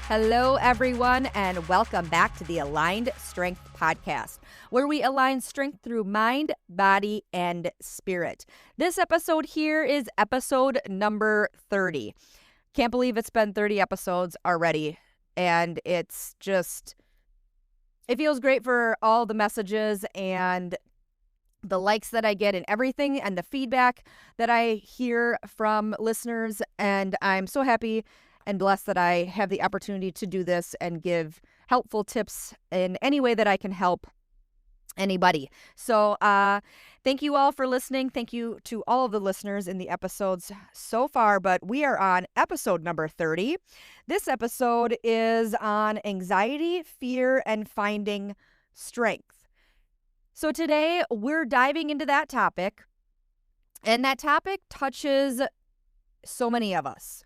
Hello, everyone, and welcome back to the Aligned Strength Podcast, where we align strength through mind, body, and spirit. This episode here is episode number 30. Can't believe it's been 30 episodes already, and it feels great for all the messages and the likes that I get and everything, and the feedback that I hear from listeners, and I'm so happy and blessed that I have the opportunity to do this and give helpful tips in any way that I can help anybody. So thank you all for listening. Thank you to all of the listeners in the episodes so far, but we are on episode number 30. This episode is on anxiety, fear, and finding strength. So today we're diving into that topic, and that topic touches so many of us.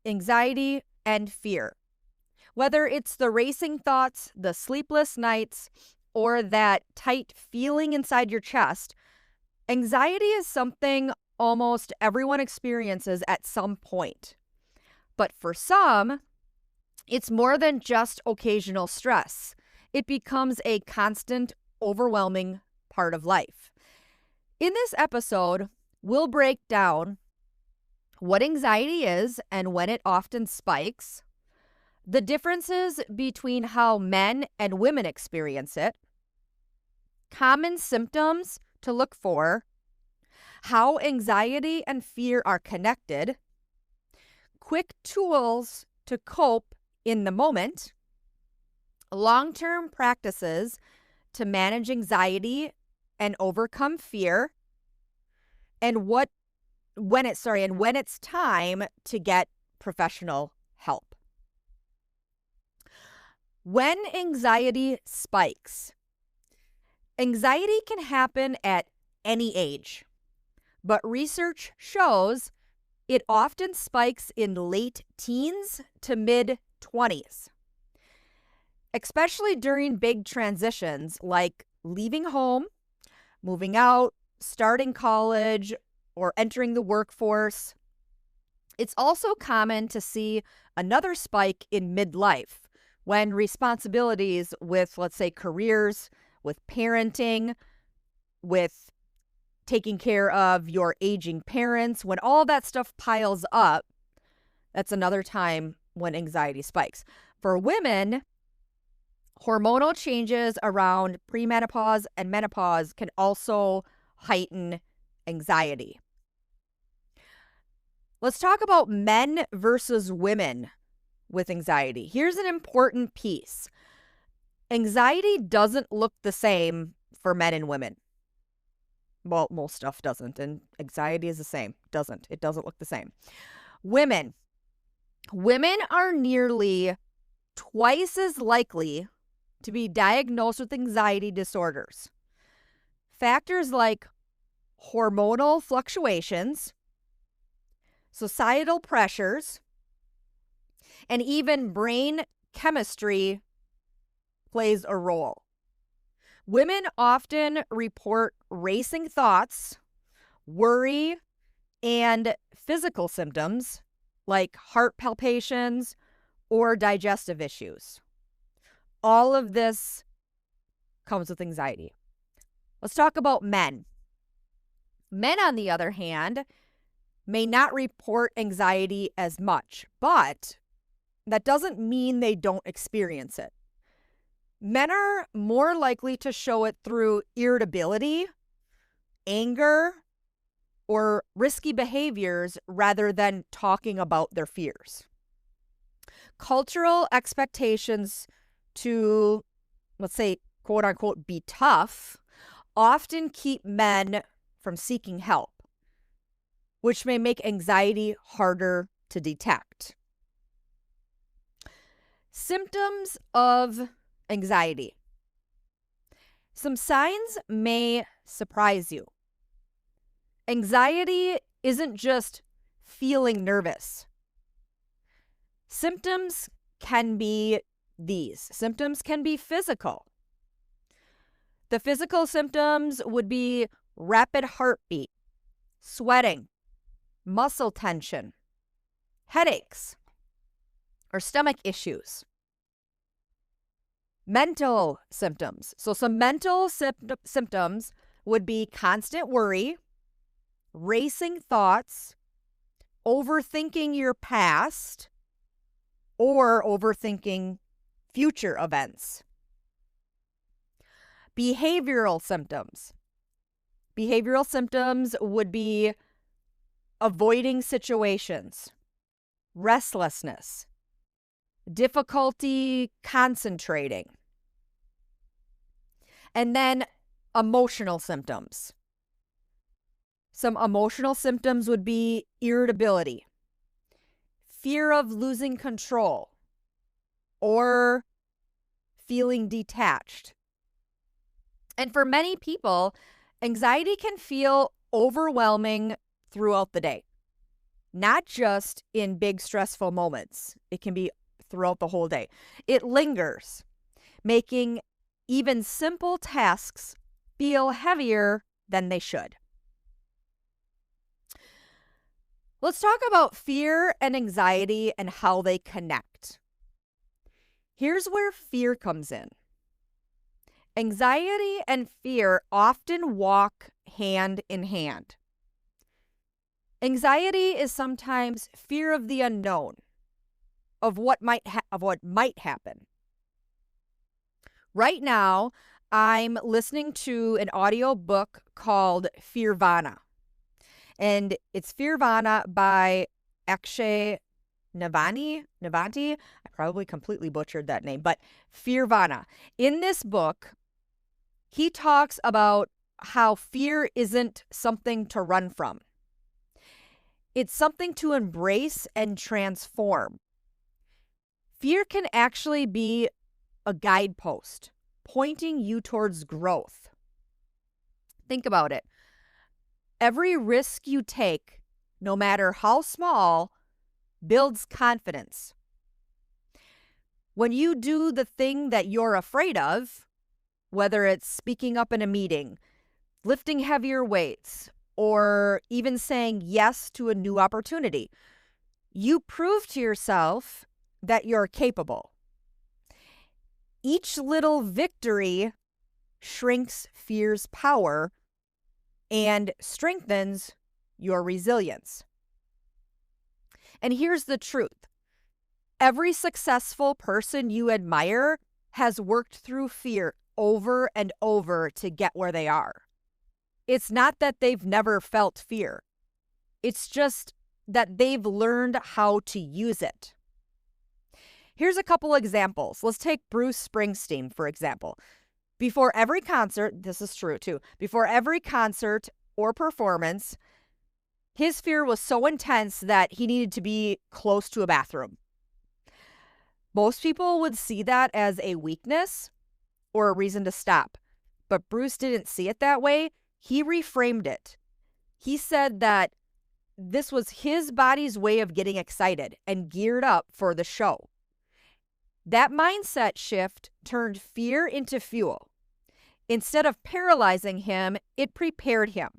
Anxiety and fear. Whether it's the racing thoughts, the sleepless nights, or that tight feeling inside your chest, anxiety is something almost everyone experiences at some point. But for some, it's more than just occasional stress. It becomes a constant, overwhelming part of life. In this episode, we'll break down what anxiety is and when it often spikes, the differences between how men and women experience it, common symptoms to look for, how anxiety and fear are connected, quick tools to cope in the moment, long-term practices to manage anxiety and overcome fear, and when it's time to get professional help. When anxiety spikes, anxiety can happen at any age, but research shows it often spikes in late teens to mid-20s, especially during big transitions like leaving home, moving out, starting college, or entering the workforce. It's also common to see another spike in midlife when responsibilities with, let's say, careers, with parenting, with taking care of your aging parents, when all that stuff piles up, that's another time when anxiety spikes. For women, hormonal changes around premenopause and menopause can also heighten anxiety. Let's talk about men versus women with anxiety. Here's an important piece. Anxiety doesn't look the same for men and women. Well, most stuff doesn't, and anxiety is the same. It doesn't look the same. Women are nearly twice as likely to be diagnosed with anxiety disorders. Factors like hormonal fluctuations, societal pressures, and even brain chemistry plays a role. Women often report racing thoughts, worry, and physical symptoms like heart palpitations or digestive issues. All of this comes with anxiety. Let's talk about men. Men, on the other hand, may not report anxiety as much, but that doesn't mean they don't experience it. Men are more likely to show it through irritability, anger, or risky behaviors rather than talking about their fears. Cultural expectations to, let's say, quote unquote, be tough often keep men from seeking help, which may make anxiety harder to detect. Symptoms of anxiety. Some signs may surprise you. Anxiety isn't just feeling nervous. Symptoms can be these. Symptoms can be physical. The physical symptoms would be rapid heartbeat, sweating, muscle tension, headaches, or stomach issues. Mental symptoms. So some mental symptoms would be constant worry, racing thoughts, overthinking your past, or overthinking future events. Behavioral symptoms. Behavioral symptoms would be avoiding situations, restlessness, difficulty concentrating. And then emotional symptoms. Some emotional symptoms would be irritability, fear of losing control, or feeling detached. And for many people, anxiety can feel overwhelming throughout the day, not just in big stressful moments. It can be throughout the whole day. It lingers, making even simple tasks feel heavier than they should. Let's talk about fear and anxiety and how they connect. Here's where fear comes in. Anxiety and fear often walk hand in hand. Anxiety is sometimes fear of the unknown, of what might happen. Right now, I'm listening to an audio book called Fearvana. And it's Fearvana by Akshay Navanti. I probably completely butchered that name, but Fearvana. In this book, he talks about how fear isn't something to run from. It's something to embrace and transform. Fear can actually be a guidepost pointing you towards growth. Think about it. Every risk you take, no matter how small, builds confidence. When you do the thing that you're afraid of, whether it's speaking up in a meeting, lifting heavier weights, or even saying yes to a new opportunity, you prove to yourself that you're capable. Each little victory shrinks fear's power and strengthens your resilience. And here's the truth. Every successful person you admire has worked through fear over and over to get where they are. It's not that they've never felt fear. It's just that they've learned how to use it. Here's a couple examples. Let's take Bruce Springsteen, for example. Before every concert, this is true too, before every concert or performance, his fear was so intense that he needed to be close to a bathroom. Most people would see that as a weakness or a reason to stop, but Bruce didn't see it that way. He reframed it. He said that this was his body's way of getting excited and geared up for the show. That mindset shift turned fear into fuel. Instead of paralyzing him, it prepared him.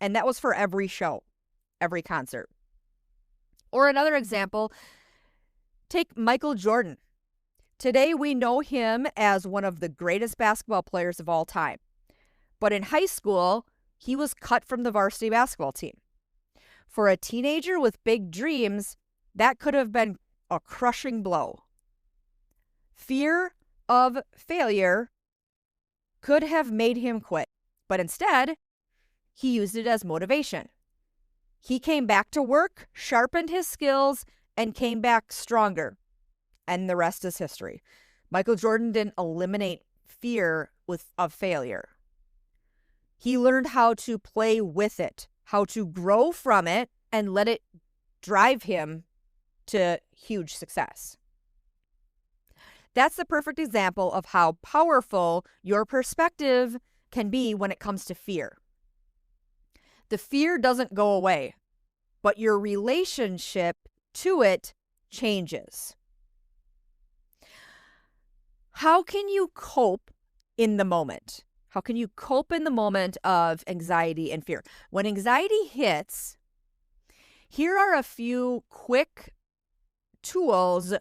And that was for every show, every concert. Or another example, take Michael Jordan. Today, we know him as one of the greatest basketball players of all time. But in high school, he was cut from the varsity basketball team. For a teenager with big dreams, that could have been a crushing blow. Fear of failure could have made him quit, but instead, he used it as motivation. He came back to work, sharpened his skills, and came back stronger. And the rest is history. Michael Jordan didn't eliminate fear of failure. He learned how to play with it, how to grow from it, and let it drive him to huge success. That's the perfect example of how powerful your perspective can be when it comes to fear. The fear doesn't go away, but your relationship to it changes. How can you cope in the moment? How can you cope in the moment of anxiety and fear? When anxiety hits, here are a few quick tools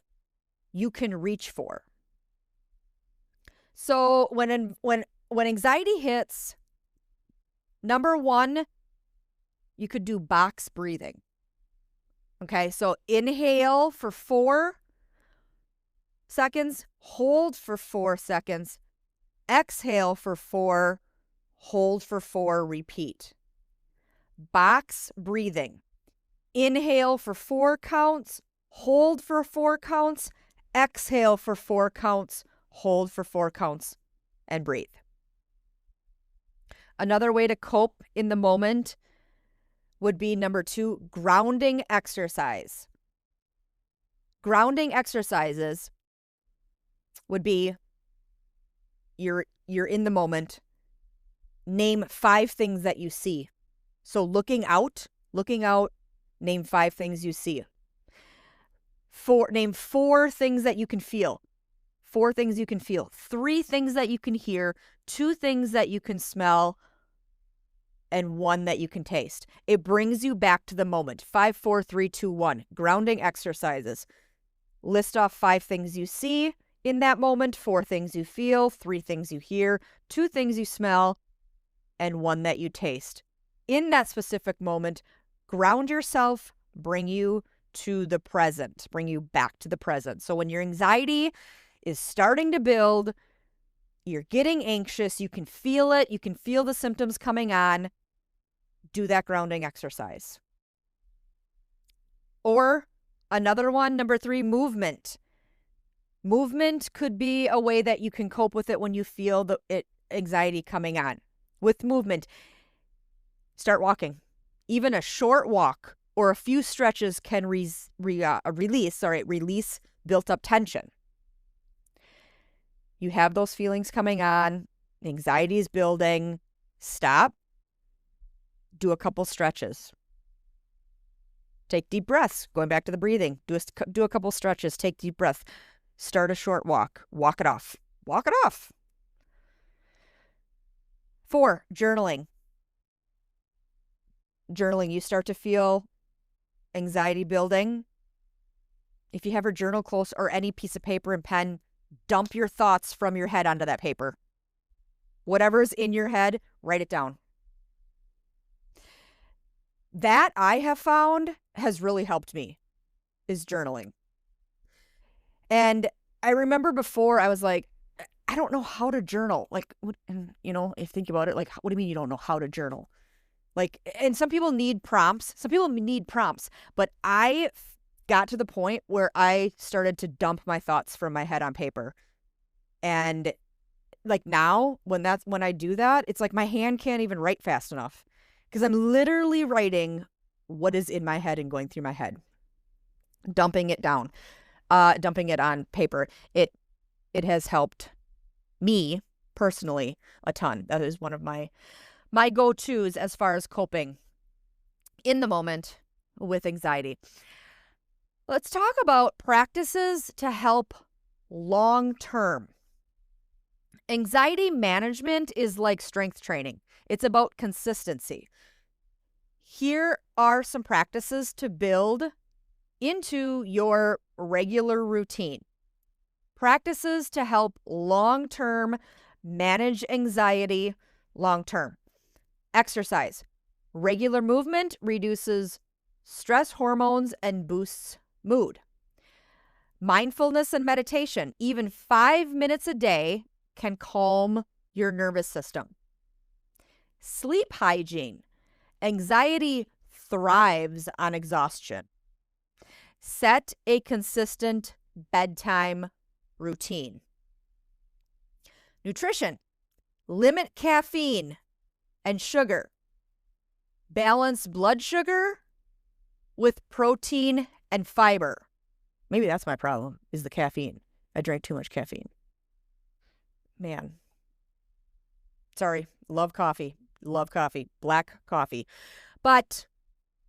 you can reach for. So when anxiety hits, number one, you could do box breathing. Okay, so inhale for 4 seconds, hold for 4 seconds, exhale for 4, hold for 4, repeat. Box breathing. Inhale for 4 counts, hold for 4 counts, exhale for 4 counts, hold for 4 counts, and breathe. Another way to cope in the moment would be number 2, grounding exercise. Grounding exercises would be you're in the moment. Name 5 things that you see. So looking out, name 5 things you see. Name 4 things that you can feel. 4 things you can feel. 3 things that you can hear, 2 things that you can smell, and 1 that you can taste. It brings you back to the moment. 5, 4, 3, 2, 1. Grounding exercises. List off 5 things you see in that moment, 4 things you feel, 3 things you hear, 2 things you smell, and 1 that you taste. In that specific moment, ground yourself, bring you to the present, bring you back to the present. So when your anxiety is starting to build, you're getting anxious, you can feel it, you can feel the symptoms coming on, do that grounding exercise. Or another one, number 3, movement. Movement could be a way that you can cope with it when you feel the anxiety coming on. With movement, start walking. Even a short walk or a few stretches can release built-up tension. You have those feelings coming on, anxiety is building, stop, do a couple stretches. Take deep breaths, going back to the breathing, do a couple stretches, take deep breath. Start a short walk, walk it off. 4, journaling. Journaling, you start to feel anxiety building. If you have a journal close or any piece of paper and pen, dump your thoughts from your head onto that paper. Whatever's in your head, write it down. That I have found has really helped me, is journaling. And I remember before I was like, I don't know how to journal. Like, if you think about it, like, what do you mean you don't know how to journal? Like, and some people need prompts. But I got to the point where I started to dump my thoughts from my head on paper. And like now, when I do that, it's like my hand can't even write fast enough because I'm literally writing what is in my head and going through my head, dumping it down, dumping it on paper. It has helped me personally a ton. That is one of my go-tos as far as coping in the moment with anxiety. Let's talk about practices to help long-term. Anxiety management is like strength training. It's about consistency. Here are some practices to build into your regular routine. Practices to help long-term manage anxiety long-term. Exercise. Regular movement reduces stress hormones and boosts mood. Mindfulness and meditation. Even 5 minutes a day can calm your nervous system. Sleep hygiene. Anxiety thrives on exhaustion. Set a consistent bedtime routine. Nutrition. Limit caffeine and sugar. Balance blood sugar with protein and fiber. Maybe that's my problem, is the caffeine. I drank too much caffeine. Man. Sorry. Love coffee. Black coffee. But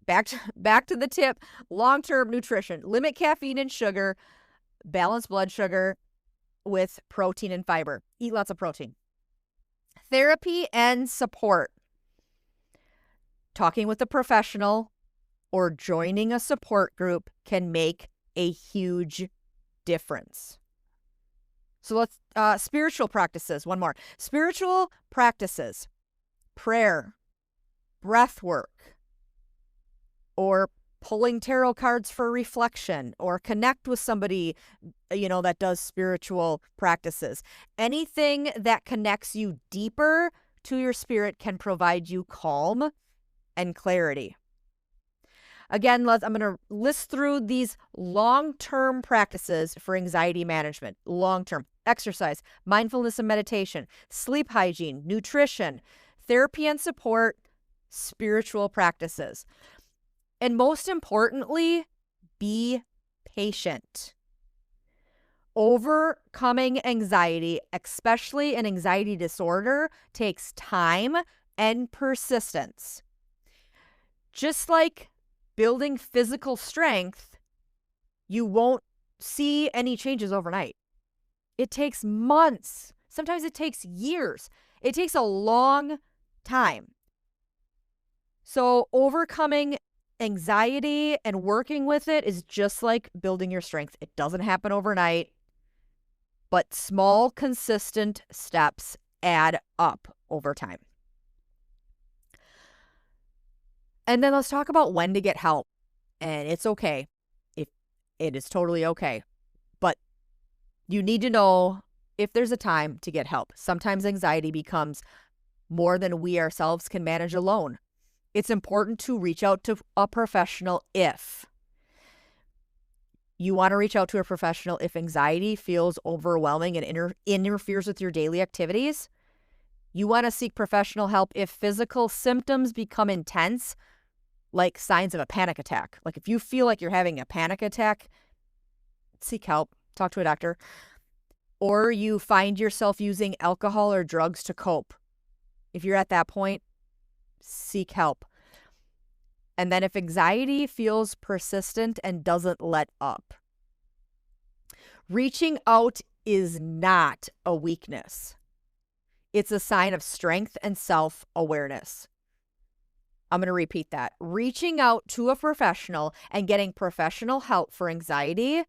back to the tip. Long-term nutrition. Limit caffeine and sugar. Balance blood sugar with protein and fiber. Eat lots of protein. Therapy and support. Talking with a professional or joining a support group can make a huge difference. So let's, spiritual practices, one more. Spiritual practices, prayer, breath work, or pulling tarot cards for reflection, or connect with somebody, that does spiritual practices. Anything that connects you deeper to your spirit can provide you calm and clarity. Again, I'm going to list through these long-term practices for anxiety management. Long-term exercise, mindfulness and meditation, sleep hygiene, nutrition, therapy and support, spiritual practices. And most importantly, be patient. Overcoming anxiety, especially an anxiety disorder, takes time and persistence. Just like building physical strength, you won't see any changes overnight. It takes months. Sometimes it takes years. It takes a long time. So overcoming anxiety and working with it is just like building your strength. It doesn't happen overnight, but small, consistent steps add up over time. And then let's talk about when to get help. And it's okay. If it is totally okay. But you need to know if there's a time to get help. Sometimes anxiety becomes more than we ourselves can manage alone. It's important to reach out to a professional if you want to reach out to a professional if anxiety feels overwhelming and interferes with your daily activities. You want to seek professional help if physical symptoms become intense, like signs of a panic attack. Like if you feel like you're having a panic attack, seek help, talk to a doctor. Or you find yourself using alcohol or drugs to cope. If you're at that point, seek help. And then if anxiety feels persistent and doesn't let up, reaching out is not a weakness. It's a sign of strength and self-awareness. I'm going to repeat that. Reaching out to a professional and getting professional help for anxiety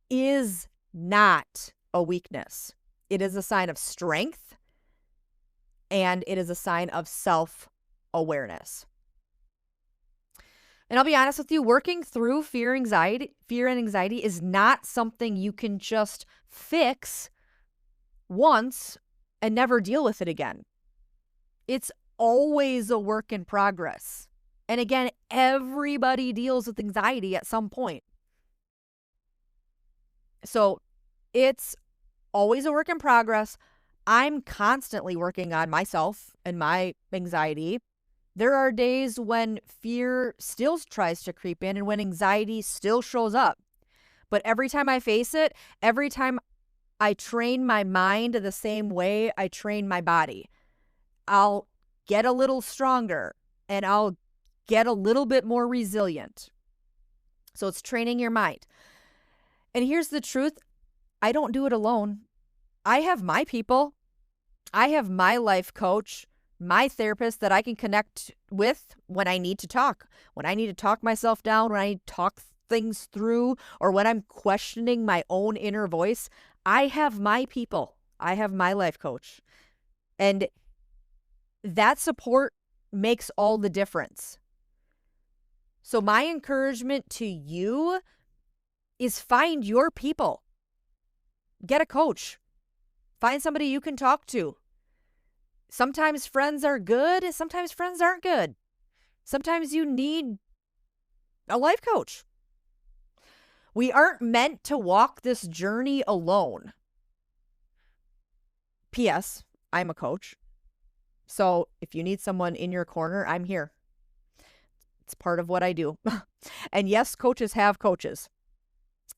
is not a weakness. It is a sign of strength, and it is a sign of self-awareness. And I'll be honest with you, working through fear and anxiety is not something you can just fix once and never deal with it again. It's always a work in progress. And again, everybody deals with anxiety at some point. So it's always a work in progress. I'm constantly working on myself and my anxiety. There are days when fear still tries to creep in and when anxiety still shows up. But every time I face it, every time I train my mind the same way I train my body, I'll get a little stronger and I'll get a little bit more resilient. So it's training your mind. And here's the truth. I don't do it alone. I have my people. I have my life coach, my therapist that I can connect with when I need to talk, when I need to talk myself down, when I need to talk things through, or when I'm questioning my own inner voice. I have my people. I have my life coach. And that support makes all the difference. So my encouragement to you is find your people. Get a coach. Find somebody you can talk to. Sometimes friends are good, and sometimes friends aren't good. Sometimes you need a life coach. We aren't meant to walk this journey alone. P.S. I'm a coach. So if you need someone in your corner, I'm here. It's part of what I do. And yes, coaches have coaches.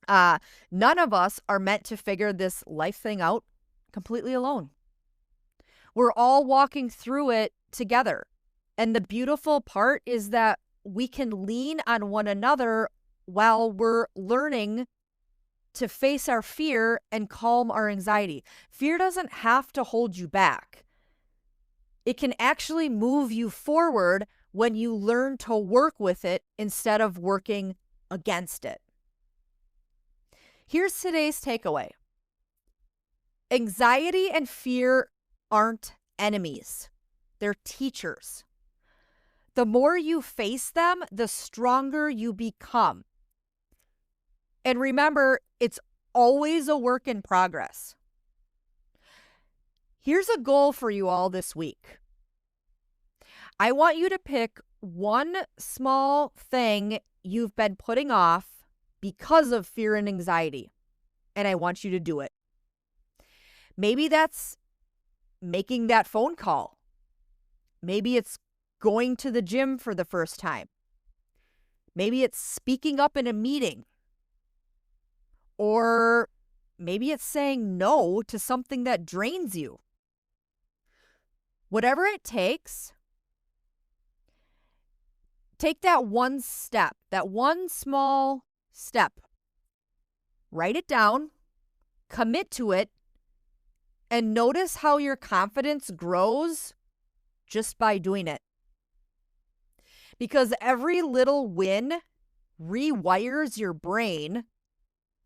None of us are meant to figure this life thing out completely alone. We're all walking through it together. And the beautiful part is that we can lean on one another while we're learning to face our fear and calm our anxiety. Fear doesn't have to hold you back. It can actually move you forward when you learn to work with it instead of working against it. Here's today's takeaway. Anxiety and fear aren't enemies. They're teachers. The more you face them, the stronger you become. And remember, it's always a work in progress. Here's a goal for you all this week. I want you to pick one small thing you've been putting off because of fear and anxiety, and I want you to do it. Maybe that's making that phone call. Maybe it's going to the gym for the first time. Maybe it's speaking up in a meeting. Or maybe it's saying no to something that drains you. Whatever it takes, take that one step, that one small step. Write it down, commit to it, and notice how your confidence grows just by doing it. Because every little win rewires your brain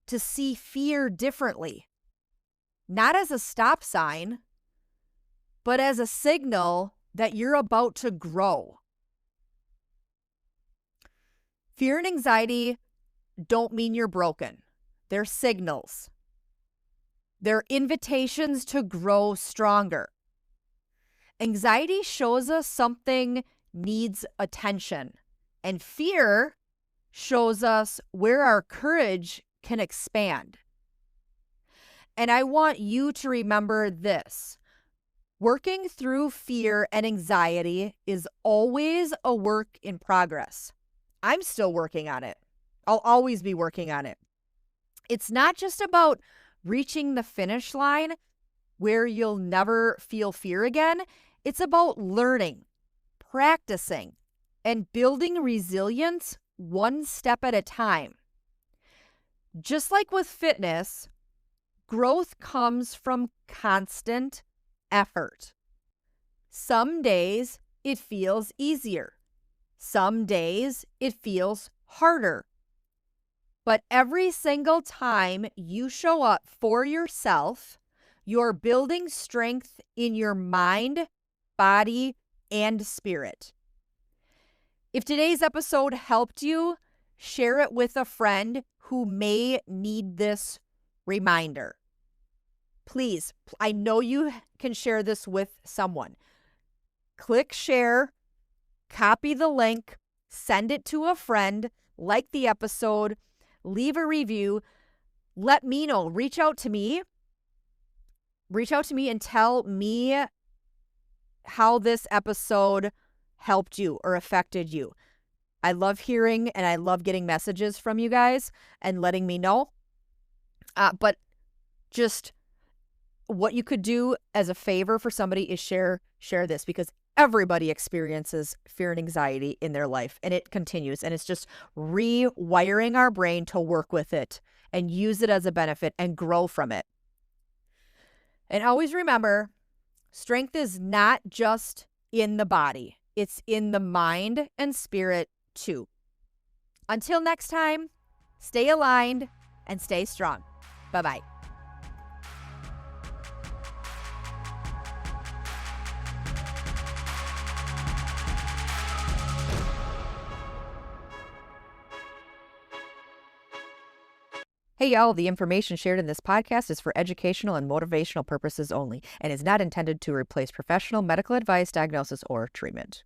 to see fear differently. Not as a stop sign, but as a signal that you're about to grow. Fear and anxiety don't mean you're broken. They're signals. They're invitations to grow stronger. Anxiety shows us something needs attention, and fear shows us where our courage can expand. And I want you to remember this. Working through fear and anxiety is always a work in progress. I'm still working on it. I'll always be working on it. It's not just about reaching the finish line where you'll never feel fear again. It's about learning, practicing, and building resilience one step at a time. Just like with fitness, growth comes from constant effort. Some days it feels easier. Some days it feels harder. But every single time you show up for yourself, you're building strength in your mind, body, and spirit. If today's episode helped you, share it with a friend who may need this reminder. Please, I know you can share this with someone. Click share, copy the link, send it to a friend, like the episode, leave a review, let me know, reach out to me and tell me how this episode helped you or affected you. I love hearing and I love getting messages from you guys and letting me know. But just what you could do as a favor for somebody is share this, because everybody experiences fear and anxiety in their life, and it continues, and it's just rewiring our brain to work with it and use it as a benefit and grow from it. And always remember, strength is not just in the body, it's in the mind and spirit too. Until next time, stay aligned and stay strong. Bye-bye. Hey y'all, the information shared in this podcast is for educational and motivational purposes only and is not intended to replace professional medical advice, diagnosis, or treatment.